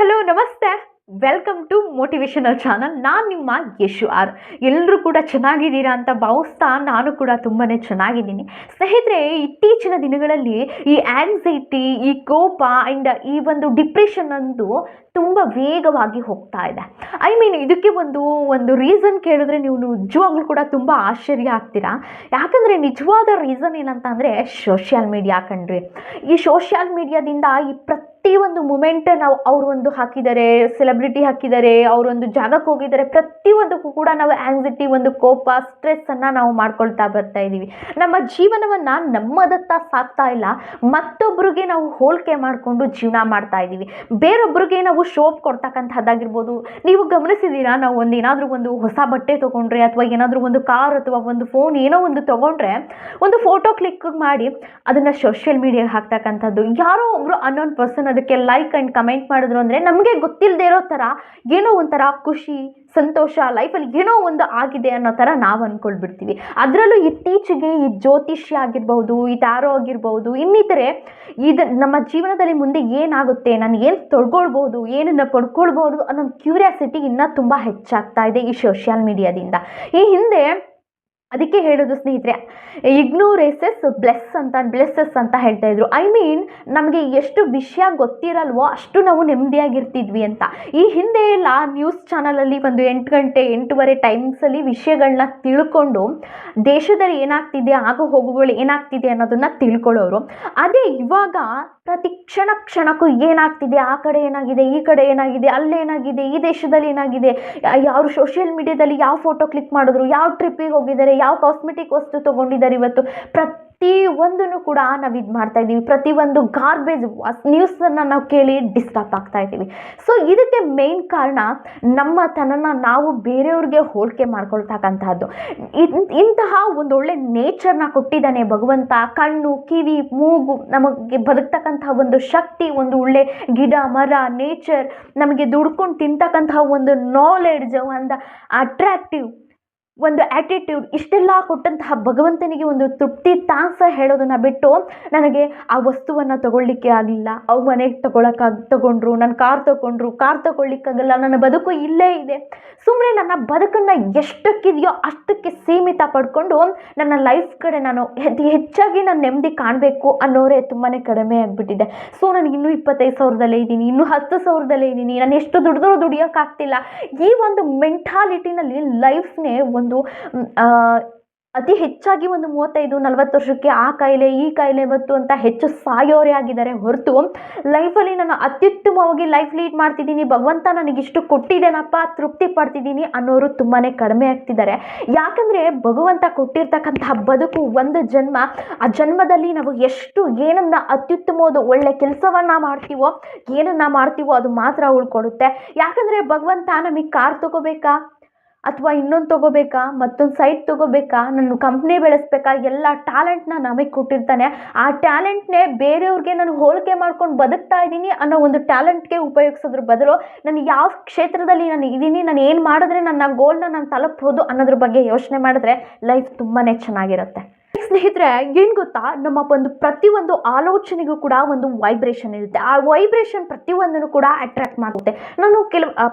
Hello ನಮಸ್ತೆ. Welcome to motivational channel. ನಾನು ನಿಮ್ಮ ಯಶು ಆರ್. ಎಲ್ಲರೂ ಕೂಡ ಚೆನ್ನಾಗಿದ್ದೀರಾ ಅಂತ ಭಾವಿಸ್ತಾ ನಾನು ಕೂಡ ತುಂಬಾ ಚೆನ್ನಾಗಿದ್ದೀನಿ. ಸ್ನೇಹಿತರೆ, ಇತ್ತೀಚಿನ ದಿನಗಳಲ್ಲಿ ಈ ಆ್ಯಂಗ್ಸೈಟಿ, ಈ ಕೋಪ ಆ್ಯಂಡ್ ಈ ಒಂದು ಡಿಪ್ರೆಷನ್ ಅಂದು ತುಂಬ ವೇಗವಾಗಿ ಹೋಗ್ತಾ ಇದೆ. ಇದಕ್ಕೆ ಒಂದು ರೀಸನ್ ಕೇಳಿದ್ರೆ ನೀವು ನಿಜವಾಗ್ಲೂ ಕೂಡ ತುಂಬ ಆಶ್ಚರ್ಯ ಆಗ್ತೀರಾ. ಯಾಕಂದರೆ ನಿಜವಾದ ರೀಸನ್ ಏನಂತ ಅಂದರೆ ಸೋಷಿಯಲ್ ಮೀಡಿಯಾ ಕಣ್ರಿ. ಈ ಸೋಷಿಯಲ್ ಮೀಡಿಯಾದಿಂದ ಈ ಪ್ರತಿಯೊಂದು ಮೂಮೆಂಟ್ ನಾವು ಅವರು ಒಂದು ಹಾಕಿದ್ದಾರೆ, ಸೆಲೆಬ್ರಿಟಿ ಹಾಕಿದ್ದಾರೆ, ಅವರೊಂದು ಜಾಗಕ್ಕೆ ಹೋಗಿದ್ದಾರೆ, ಪ್ರತಿಯೊಂದಕ್ಕೂ ಕೂಡ ನಾವು ಆ್ಯಂಗ್ಸೈಟಿ, ಒಂದು ಕೋಪ, ಸ್ಟ್ರೆಸ್ಸನ್ನು ನಾವು ಮಾಡ್ಕೊಳ್ತಾ ಬರ್ತಾ ಇದ್ದೀವಿ. ನಮ್ಮ ಜೀವನವನ್ನು ನಮ್ಮದತ್ತ ಸಾಕ್ತಾ ಇಲ್ಲ, ಮತ್ತೊಬ್ಬರಿಗೆ ನಾವು ಹೋಲಿಕೆ ಮಾಡಿಕೊಂಡು ಜೀವನ ಮಾಡ್ತಾ ಇದ್ದೀವಿ. ಬೇರೊಬ್ಬರಿಗೆ ನಾವು ಶೋಪ್ ಕೊಡ್ತಕ್ಕಂಥದ್ದಾಗಿರ್ಬೋದು. ನೀವು ಗಮನಿಸಿದ್ದೀರಾ, ನಾವು ಏನಾದರೂ ಒಂದು ಹೊಸ ಬಟ್ಟೆ ತೊಗೊಂಡ್ರೆ ಅಥವಾ ಏನಾದರೂ ಒಂದು ಕಾರ್ ಅಥವಾ ಒಂದು ಫೋನ್ ಏನೋ ಒಂದು ತೊಗೊಂಡ್ರೆ ಒಂದು ಫೋಟೋ ಕ್ಲಿಕ್ ಮಾಡಿ ಅದನ್ನು ಸೋಷಿಯಲ್ ಮೀಡಿಯಾಗೆ ಹಾಕ್ತಕ್ಕಂಥದ್ದು. ಯಾರೋ ಒಬ್ಬರು ಅನ್ನೋನ್ ಪರ್ಸನ್ ಅದಕ್ಕೆ ಲೈಕ್ ಆ್ಯಂಡ್ ಕಮೆಂಟ್ ಮಾಡಿದ್ರು ಅಂದರೆ ನಮಗೆ ಗೊತ್ತಿಲ್ಲದೆ ಇರೋ ಥರ ಏನೋ ಒಂಥರ ಖುಷಿ, ಸಂತೋಷ, ಲೈಫಲ್ಲಿ ಏನೋ ಒಂದು ಆಗಿದೆ ಅನ್ನೋ ಥರ ನಾವು ಅಂದ್ಕೊಳ್ಬಿಡ್ತೀವಿ. ಅದರಲ್ಲೂ ಇತ್ತೀಚೆಗೆ ಈ ಜ್ಯೋತಿಷ್ಯ ಆಗಿರ್ಬೋದು, ಈ ಟ್ಯಾರೋ ಆಗಿರ್ಬೋದು, ಇನ್ನಿತರೆ ಇದು ನಮ್ಮ ಜೀವನದಲ್ಲಿ ಮುಂದೆ ಏನಾಗುತ್ತೆ, ನಾನು ಏನು ತೊಳ್ಕೊಳ್ಬೋದು, ಏನನ್ನು ಪಡ್ಕೊಳ್ಬೋದು ಅನ್ನೋ ಕ್ಯೂರಿಯಾಸಿಟಿ ಇನ್ನೂ ತುಂಬ ಹೆಚ್ಚಾಗ್ತಾ ಇದೆ ಈ ಸೋಷಿಯಲ್ ಮೀಡಿಯಾದಿಂದ. ಈ ಹಿಂದೆ ಅದಕ್ಕೆ ಹೇಳೋದು ಸ್ನೇಹಿತರೆ, ಇಗ್ನೋರೆಸಸ್ ಬ್ಲೆಸ್ಸಸ್ ಅಂತ ಹೇಳ್ತಾ ಇದ್ರು. ನಮಗೆ ಎಷ್ಟು ವಿಷಯ ಗೊತ್ತಿರಲ್ವೋ ಅಷ್ಟು ನಾವು ನೆಮ್ಮದಿಯಾಗಿರ್ತಿದ್ವಿ ಅಂತ. ಈ ಹಿಂದೆ ಎಲ್ಲ ನ್ಯೂಸ್ ಚಾನಲಲ್ಲಿ ಒಂದು 8 ಗಂಟೆ 8:30 ಟೈಮ್ಸಲ್ಲಿ ವಿಷಯಗಳನ್ನ ತಿಳ್ಕೊಂಡು ದೇಶದಲ್ಲಿ ಏನಾಗ್ತಿದೆ, ಆಗು ಹೋಗುಗಳು ಏನಾಗ್ತಿದೆ ಅನ್ನೋದನ್ನು ತಿಳ್ಕೊಳ್ಳೋರು. ಅದೇ ಇವಾಗ ಪ್ರತಿ ಕ್ಷಣಕ್ಕೂ ಏನಾಗ್ತಿದೆ, ಆ ಕಡೆ ಏನಾಗಿದೆ, ಈ ಕಡೆ ಏನಾಗಿದೆ, ಅಲ್ಲೇನಾಗಿದೆ, ಈ ದೇಶದಲ್ಲಿ ಏನಾಗಿದೆ, ಯಾವ ಸೋಷಿಯಲ್ ಮೀಡಿಯಾದಲ್ಲಿ ಯಾವ ಫೋಟೋ ಕ್ಲಿಕ್ ಮಾಡಿದ್ರು, ಯಾವ ಟ್ರಿಪ್ಪಿಗೆ ಹೋಗಿದ್ದಾರೆ, ಯಾವ ಕಾಸ್ಮೆಟಿಕ್ ವಸ್ತು ತೊಗೊಂಡಿದ್ದಾರೆ, ಇವತ್ತು ಪ್ರತಿಯೊಂದನ್ನು ಕೂಡ ನಾವು ಇದು ಮಾಡ್ತಾ ಇದ್ದೀವಿ. ಪ್ರತಿಯೊಂದು ಗಾರ್ಬೇಜ್ ನ್ಯೂಸನ್ನು ನಾವು ಕೇಳಿ ಡಿಸ್ಟರ್ಬ್ ಆಗ್ತಾ ಇದ್ದೀವಿ. ಸೊ ಇದಕ್ಕೆ ಮೇನ್ ಕಾರಣ ನಮ್ಮತನನ ನಾವು ಬೇರೆಯವ್ರಿಗೆ ಹೋಲಿಕೆ ಮಾಡ್ಕೊಳ್ತಕ್ಕಂಥದ್ದು. ಇಂತಹ ಒಂದೊಳ್ಳೆ ನೇಚರ್ನ ಕೊಟ್ಟಿದ್ದಾನೆ ಭಗವಂತ. ಕಣ್ಣು, ಕಿವಿ, ಮೂಗು, ನಮಗೆ ಬದುಕ್ತಕ್ಕಂಥ ಒಂದು ಶಕ್ತಿ, ಒಂದು ಒಳ್ಳೆ ಗಿಡ, ಮರ, ನೇಚರ್, ನಮಗೆ ದುಡ್ಕೊಂಡು ತಿಂತಕ್ಕಂತಹ ಒಂದು ನಾಲೆಡ್ಜ್, ಒಂದು ಅಟ್ರಾಕ್ಟಿವ್ ಒಂದು ಆ್ಯಟಿಟ್ಯೂಡ್, ಇಷ್ಟೆಲ್ಲ ಕೊಟ್ಟಂತಹ ಭಗವಂತನಿಗೆ ಒಂದು ತೃಪ್ತಿ ತಾಸ ಹೇಳೋದನ್ನು ಬಿಟ್ಟು ನನಗೆ ಆ ವಸ್ತುವನ್ನು ತಗೊಳ್ಳಿಕ್ಕೆ ಆಗಲಿಲ್ಲ, ಅವು ಮನೆಗೆ ತಗೊಂಡ್ರು, ನನ್ನ ಕಾರ್ ತಗೊಳ್ಳಿಕ್ಕಾಗಲ್ಲ, ನನ್ನ ಬದುಕು ಇಲ್ಲೇ ಇದೆ, ಸುಮ್ಮನೆ ನನ್ನ ಬದುಕನ್ನು ಎಷ್ಟಕ್ಕಿದೆಯೋ ಅಷ್ಟಕ್ಕೆ ಸೀಮಿತ ಪಡ್ಕೊಂಡು ನನ್ನ ಲೈಫ್ ಕಡೆ ನಾನು ಹೆಚ್ಚಾಗಿ ನಾನು ನೆಮ್ಮದಿ ಕಾಣಬೇಕು ಅನ್ನೋರೇ ತುಂಬಾ ಕಡಿಮೆ ಆಗಿಬಿಟ್ಟಿದೆ. ಸೊ ನನಗೆ ಇನ್ನೂ 25,000ದಲ್ಲೇ ಇದ್ದೀನಿ, ಇನ್ನೂ 10,000ದಲ್ಲೇ ಇದ್ದೀನಿ, ನಾನು ಎಷ್ಟು ದುಡಿದ್ರೂ ದುಡಿಯೋಕ್ಕಾಗ್ತಿಲ್ಲ. ಈ ಒಂದು ಮೆಂಟಾಲಿಟಿನಲ್ಲಿ ಲೈಫ್ನೇ ಒಂದು ಅತಿ ಹೆಚ್ಚಾಗಿ ಒಂದು 35-40 ವರ್ಷಕ್ಕೆ ಆ ಕಾಯಿಲೆ ಈ ಕಾಯಿಲೆ ಬಂತು ಅಂತ ಹೆಚ್ಚು ಸಾಯೋರೇ ಆಗಿದ್ದಾರೆ ಹೊರತು ಲೈಫಲ್ಲಿ ನಾನು ಅತ್ಯುತ್ತಮವಾಗಿ ಲೈಫ್ ಲೀಡ್ ಮಾಡ್ತಿದ್ದೀನಿ, ಭಗವಂತ ನನಗಿಷ್ಟು ಕೊಟ್ಟಿದ್ದೇನಪ್ಪ, ತೃಪ್ತಿ ಪಡ್ತಿದ್ದೀನಿ ಅನ್ನೋರು ತುಂಬಾ ಕಡಿಮೆ ಆಗ್ತಿದ್ದಾರೆ. ಯಾಕಂದರೆ ಭಗವಂತ ಕೊಟ್ಟಿರ್ತಕ್ಕಂತಹ ಬದುಕು ಒಂದು ಜನ್ಮ. ಆ ಜನ್ಮದಲ್ಲಿ ನಾವು ಎಷ್ಟು ಏನನ್ನ ಅತ್ಯುತ್ತಮವಾದ ಒಳ್ಳೆ ಕೆಲಸವನ್ನು ಮಾಡ್ತೀವೋ ಅದು ಮಾತ್ರ ಉಳ್ಕೊಡುತ್ತೆ. ಯಾಕಂದರೆ ಭಗವಂತ ನಮಗೆ ಕಾರ್ ತಗೋಬೇಕಾ ಅಥವಾ ಇನ್ನೊಂದು ತೊಗೋಬೇಕಾ, ಮತ್ತೊಂದು ಸೈಟ್ ತೊಗೋಬೇಕಾ, ನನ್ನ ಕಂಪ್ನಿ ಬೆಳೆಸ್ಬೇಕಾ, ಎಲ್ಲ ಟ್ಯಾಲೆಂಟ್ನ ನಮಗೆ ಕೊಟ್ಟಿರ್ತಾನೆ. ಆ ಟ್ಯಾಲೆಂಟ್ನೇ ಬೇರೆಯವ್ರಿಗೆ ನಾನು ಹೋಲಿಕೆ ಮಾಡ್ಕೊಂಡು ಬದುಕ್ತಾ ಇದ್ದೀನಿ ಅನ್ನೋ ಒಂದು ಟ್ಯಾಲೆಂಟ್ಗೆ ಉಪಯೋಗಿಸೋದ್ರ ಬದಲು ನಾನು ಯಾವ ಕ್ಷೇತ್ರದಲ್ಲಿ ನಾನು ಇದ್ದೀನಿ, ನಾನು ಏನು ಮಾಡಿದ್ರೆ ನನ್ನ ಗೋಲ್ನ ನಾನು ತಲುಪ್ಬೋದು ಅನ್ನೋದ್ರ ಬಗ್ಗೆ ಯೋಚನೆ ಮಾಡಿದ್ರೆ ಲೈಫ್ ತುಂಬಾ ಚೆನ್ನಾಗಿರುತ್ತೆ. ಸ್ನೇಹಿತರೆ, ಏನು ಗೊತ್ತಾ, ನಮ್ಮ ಪ್ರತಿಯೊಂದು ಆಲೋಚನೆಗೂ ಕೂಡ ಒಂದು ವೈಬ್ರೇಷನ್ ಇರುತ್ತೆ. ಆ ವೈಬ್ರೇಷನ್ ಪ್ರತಿಯೊಂದನ್ನು ಕೂಡ ಅಟ್ರಾಕ್ಟ್ ಮಾಡುತ್ತೆ. ನಾನು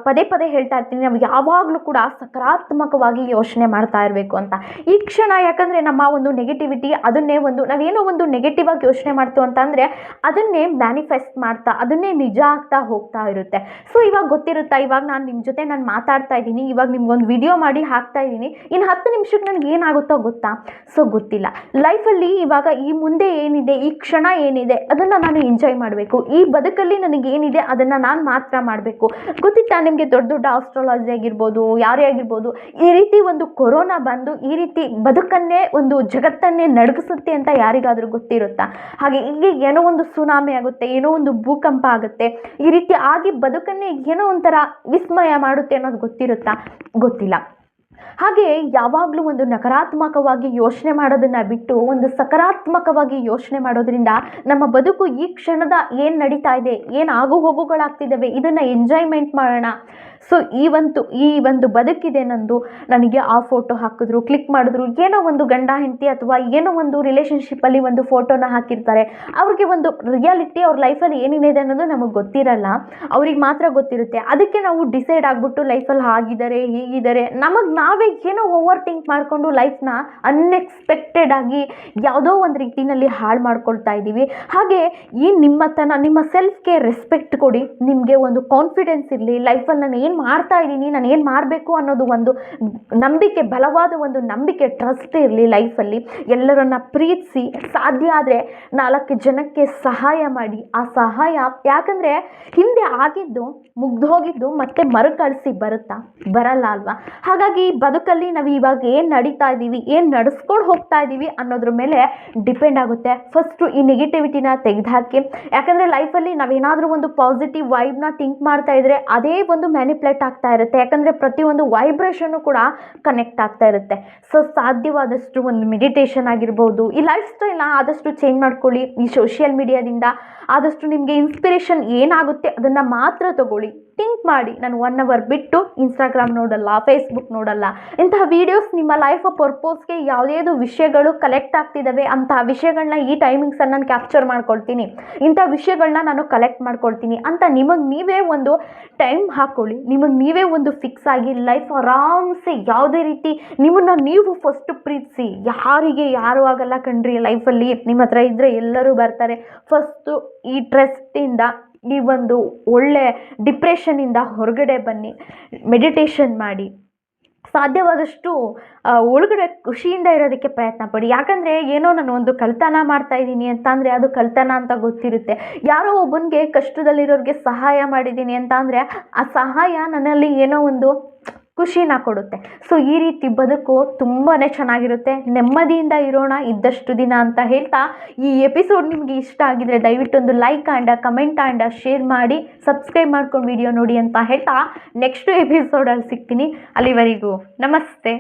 ಪದೇ ಹೇಳ್ತಾ ಇರ್ತೀನಿ, ನಾವು ಯಾವಾಗಲೂ ಕೂಡ ಸಕಾರಾತ್ಮಕವಾಗಿ ಯೋಚನೆ ಮಾಡ್ತಾ ಇರಬೇಕು ಅಂತ. ಈ ಕ್ಷಣ ಯಾಕಂದರೆ ನಮ್ಮ ಒಂದು ನೆಗೆಟಿವಿಟಿ, ಅದನ್ನೇ ನಾವೇನೋ ಒಂದು ನೆಗೆಟಿವ್ ಆಗಿ ಯೋಚನೆ ಮಾಡ್ತೀವಿ ಅಂತ ಅಂದರೆ ಅದನ್ನೇ ಮ್ಯಾನಿಫೆಸ್ಟ್ ಮಾಡ್ತಾ, ಅದನ್ನೇ ನಿಜ ಆಗ್ತಾ ಹೋಗ್ತಾ ಇರುತ್ತೆ. ಸೊ ಇವಾಗ ಗೊತ್ತಿರುತ್ತಾ, ಇವಾಗ ನಾನು ನಿಮ್ಮ ಜೊತೆ ಮಾತಾಡ್ತಾ ಇದ್ದೀನಿ, ಇವಾಗ ನಿಮ್ಗೊಂದು ವಿಡಿಯೋ ಮಾಡಿ ಹಾಕ್ತಾ ಇದ್ದೀನಿ, ಇನ್ನು 10 ನಿಮಿಷಕ್ಕೆ ನನಗೆ ಏನಾಗುತ್ತೋ ಗೊತ್ತಾ? ಸೊ ಗೊತ್ತಿಲ್ಲ. ಲೈಫಲ್ಲಿ ಇವಾಗ ಈ ಮುಂದೆ ಏನಿದೆ, ಈ ಕ್ಷಣ ಏನಿದೆ ಅದನ್ನು ನಾನು ಎಂಜಾಯ್ ಮಾಡಬೇಕು. ಈ ಬದುಕಲ್ಲಿ ನನಗೇನಿದೆ ಅದನ್ನು ನಾನು ಮಾತ್ರ ಮಾಡಬೇಕು. ಗೊತ್ತಿತ್ತಾ ನಿಮಗೆ, ದೊಡ್ಡ ಆಸ್ಟ್ರಾಲಜಿ ಆಗಿರ್ಬೋದು, ಯಾರೇ ಆಗಿರ್ಬೋದು, ಈ ರೀತಿ ಒಂದು ಕೊರೋನಾ ಬಂದು ಈ ರೀತಿ ಬದುಕನ್ನೇ ಒಂದು ಜಗತ್ತನ್ನೇ ನಡಗಿಸುತ್ತೆ ಅಂತ ಯಾರಿಗಾದರೂ ಗೊತ್ತಿರುತ್ತಾ? ಹಾಗೆ ಈಗ ಏನೋ ಒಂದು ಸುನಾಮಿ ಆಗುತ್ತೆ, ಏನೋ ಒಂದು ಭೂಕಂಪ ಆಗುತ್ತೆ, ಈ ರೀತಿ ಆಗಿ ಬದುಕನ್ನೇ ಏನೋ ಒಂಥರ ವಿಸ್ಮಯ ಮಾಡುತ್ತೆ ಅನ್ನೋದು ಗೊತ್ತಿರುತ್ತಾ? ಗೊತ್ತಿಲ್ಲ. ಹಾಗೆ ಯಾವಾಗಲೂ ಒಂದು ನಕಾರಾತ್ಮಕವಾಗಿ ಯೋಚನೆ ಮಾಡೋದನ್ನು ಬಿಟ್ಟು ಒಂದು ಸಕಾರಾತ್ಮಕವಾಗಿ ಯೋಚನೆ ಮಾಡೋದ್ರಿಂದ ನಮ್ಮ ಬದುಕು ಈ ಕ್ಷಣದ ಏನು ನಡೀತಾ ಇದೆ, ಏನು ಆಗು ಹೋಗುಗಳಾಗ್ತಿದ್ದಾವೆ ಇದನ್ನು ಎಂಜಾಯ್ಮೆಂಟ್ ಮಾಡೋಣ. ಸೊ ಈ ಒಂದು ಬದುಕಿದೆ ನಂದು, ನನಗೆ ಆ ಫೋಟೋ ಹಾಕಿದ್ರು, ಕ್ಲಿಕ್ ಮಾಡಿದ್ರು, ಏನೋ ಒಂದು ಗಂಡ ಹೆಂಡತಿ ಅಥವಾ ಏನೋ ಒಂದು ರಿಲೇಷನ್ಶಿಪ್ಪಲ್ಲಿ ಒಂದು ಫೋಟೋನ ಹಾಕಿರ್ತಾರೆ. ಅವ್ರಿಗೆ ಒಂದು ರಿಯಾಲಿಟಿ ಅವ್ರ ಲೈಫಲ್ಲಿ ಏನೇನಿದೆ ಅನ್ನೋದು ನಮಗೆ ಗೊತ್ತಿರಲ್ಲ, ಅವ್ರಿಗೆ ಮಾತ್ರ ಗೊತ್ತಿರುತ್ತೆ. ಅದಕ್ಕೆ ನಾವು ಡಿಸೈಡ್ ಆಗಿಬಿಟ್ಟು ಲೈಫಲ್ಲಿ ಆಗಿದ್ದಾರೆ ಹೀಗಿದ್ದಾರೆ ನಮಗೆ ನಾವೇ ಏನೋ ಓವರ್ ಥಿಂಕ್ ಮಾಡಿಕೊಂಡು ಲೈಫ್ನ ಅನ್ಎಕ್ಸ್ಪೆಕ್ಟೆಡ್ ಆಗಿ ಯಾವುದೋ ಒಂದು ರೀತಿಯಲ್ಲಿ ಹಾಳು ಮಾಡ್ಕೊಳ್ತಾ ಇದ್ದೀವಿ. ಹಾಗೆ ಈ ನಿಮ್ಮ ಸೆಲ್ಫ್ಗೆ ರೆಸ್ಪೆಕ್ಟ್ ಕೊಡಿ, ನಿಮಗೆ ಒಂದು ಕಾನ್ಫಿಡೆನ್ಸ್ ಇರಲಿ. ಲೈಫಲ್ಲಿ ನಾನು ಏನು ಮಾಡ್ತಾ ಇದ್ದೀನಿ, ನಾನು ಏನು ಮಾಡಬೇಕು ಅನ್ನೋದು ಒಂದು ನಂಬಿಕೆ, ಬಲವಾದ ಒಂದು ನಂಬಿಕೆ, ಟ್ರಸ್ಟ್ ಇರಲಿ ಲೈಫಲ್ಲಿ. ಎಲ್ಲರನ್ನ ಪ್ರೀತಿಸಿ, ಸಾಧ್ಯ ಆದರೆ 4 ಜನಕ್ಕೆ ಸಹಾಯ ಮಾಡಿ. ಆ ಸಹಾಯ ಯಾಕಂದರೆ ಹಿಂದೆ ಆಗಿದ್ದು ಮುಗ್ದೋಗಿದ್ದು ಮತ್ತೆ ಮರುಕಳಿಸಿ ಬರಲ್ಲ ಅಲ್ವಾ? ಹಾಗಾಗಿ ಬದುಕಲ್ಲಿ ನಾವು ಇವಾಗ ಏನು ನಡೀತಾ ಇದ್ದೀವಿ, ಏನು ನಡೆಸ್ಕೊಂಡು ಹೋಗ್ತಾ ಇದ್ದೀವಿ ಅನ್ನೋದ್ರ ಮೇಲೆ ಡಿಪೆಂಡ್ ಆಗುತ್ತೆ. ಫಸ್ಟು ಈ ನೆಗೆಟಿವಿಟಿನ ತೆಗೆದುಹಾಕಿ. ಯಾಕಂದರೆ ಲೈಫಲ್ಲಿ ನಾವೇನಾದರೂ ಒಂದು ಪಾಸಿಟಿವ್ ವೈಬ್ನ ಥಿಂಕ್ ಮಾಡ್ತಾ ಇದ್ದರೆ ಅದೇ ಒಂದು ಮ್ಯಾನಿಪ್ಯುಲೇಟ್ ಆಗ್ತಾ ಇರುತ್ತೆ. ಯಾಕಂದರೆ ಪ್ರತಿಯೊಂದು ವೈಬ್ರೇಷನ್ನು ಕೂಡ ಕನೆಕ್ಟ್ ಆಗ್ತಾ ಇರುತ್ತೆ. ಸೊ ಸಾಧ್ಯವಾದಷ್ಟು ಒಂದು ಮೆಡಿಟೇಷನ್ ಆಗಿರ್ಬೋದು, ಈ ಲೈಫ್ ಸ್ಟೈಲ್ನ ಆದಷ್ಟು ಚೇಂಜ್ ಮಾಡ್ಕೊಳ್ಳಿ. ಈ ಸೋಷಿಯಲ್ ಮೀಡಿಯಾದಿಂದ ಆದಷ್ಟು ನಿಮಗೆ ಇನ್ಸ್ಪಿರೇಷನ್ ಏನಾಗುತ್ತೆ ಅದನ್ನು ಮಾತ್ರ ತಗೊಳ್ಳಿ. ಥಿಂಕ್ ಮಾಡಿ, ನಾನು 1 ಅವರ್ ಬಿಟ್ಟು ಇನ್ಸ್ಟಾಗ್ರಾಮ್ ನೋಡಲ್ಲ, ಫೇಸ್ಬುಕ್ ನೋಡಲ್ಲ. ಇಂತಹ ವೀಡಿಯೋಸ್ ನಿಮ್ಮ ಲೈಫ್ ಪರ್ಪೋಸ್ಗೆ ಯಾವುದೇದು ವಿಷಯಗಳು ಕಲೆಕ್ಟ್ ಆಗ್ತಿದ್ದಾವೆ ಅಂತಹ ವಿಷಯಗಳನ್ನ ಈ ಟೈಮಿಂಗ್ಸನ್ನು ನಾನು ಕ್ಯಾಪ್ಚರ್ ಮಾಡ್ಕೊಳ್ತೀನಿ, ಇಂಥ ವಿಷಯಗಳನ್ನ ನಾನು ಕಲೆಕ್ಟ್ ಮಾಡ್ಕೊಳ್ತೀನಿ ಅಂತ ನಿಮಗೆ ನೀವೇ ಒಂದು ಟೈಮ್ ಹಾಕ್ಕೊಳ್ಳಿ. ನಿಮಗೆ ನೀವೇ ಒಂದು ಫಿಕ್ಸ್ ಆಗಿ ಲೈಫ್ ಆರಾಮ್ಸೆ ಯಾವುದೇ ರೀತಿ ನಿಮ್ಮನ್ನು ನೀವು ಫಸ್ಟ್ ಪ್ರೀತಿಸಿ. ಯಾರು ಆಗಲ್ಲ ಕಣ್ರಿ ಲೈಫಲ್ಲಿ. ನಿಮ್ಮ ಹತ್ರ ಇದ್ದರೆ ಎಲ್ಲರೂ ಬರ್ತಾರೆ. ಫಸ್ಟು ಈ ಟ್ರೆಸ್ಟಿಂದ, ಈ ಒಂದು ಒಳ್ಳೆ ಡಿಪ್ರೆಷನ್ನಿಂದ ಹೊರಗಡೆ ಬನ್ನಿ, ಮೆಡಿಟೇಷನ್ ಮಾಡಿ. ಸಾಧ್ಯವಾದಷ್ಟು ಒಳಗಡೆ ಖುಷಿಯಿಂದ ಇರೋದಕ್ಕೆ ಪ್ರಯತ್ನ ಪಡಿ. ಯಾಕಂದರೆ ಏನೋ ನಾನು ಒಂದು ಕಳ್ತನ ಮಾಡ್ತಾ ಇದ್ದೀನಿ ಅಂತ ಅಂದರೆ ಅದು ಕಳ್ತನ ಅಂತ ಗೊತ್ತಿರುತ್ತೆ. ಯಾರೋ ಒಬ್ಬನಿಗೆ ಕಷ್ಟದಲ್ಲಿರೋರಿಗೆ ಸಹಾಯ ಮಾಡಿದ್ದೀನಿ ಅಂತ ಅಂದರೆ ಆ ಸಹಾಯ ನನ್ನಲ್ಲಿ ಏನೋ ಒಂದು ಖುಷಿನ ಕೊಡುತ್ತೆ. ಸೊ ಈ ರೀತಿ ಬದುಕು ತುಂಬಾ ಚೆನ್ನಾಗಿರುತ್ತೆ. ನೆಮ್ಮದಿಯಿಂದ ಇರೋಣ ಇದ್ದಷ್ಟು ದಿನ ಅಂತ ಹೇಳ್ತಾ, ಈ ಎಪಿಸೋಡ್ ನಿಮಗೆ ಇಷ್ಟ ಆಗಿದ್ರೆ ದಯವಿಟ್ಟು ಒಂದು like and comment and share ಮಾಡಿ, ಸಬ್ಸ್ಕ್ರೈಬ್ ಮಾಡ್ಕೊಂಡು ವಿಡಿಯೋ ನೋಡಿ ಅಂತ ಹೇಳ್ತಾ ನೆಕ್ಸ್ಟ್ ಎಪಿಸೋಡಲ್ಲಿ ಸಿಗ್ತೀನಿ. ಅಲ್ಲಿವರೆಗೂ ನಮಸ್ತೆ.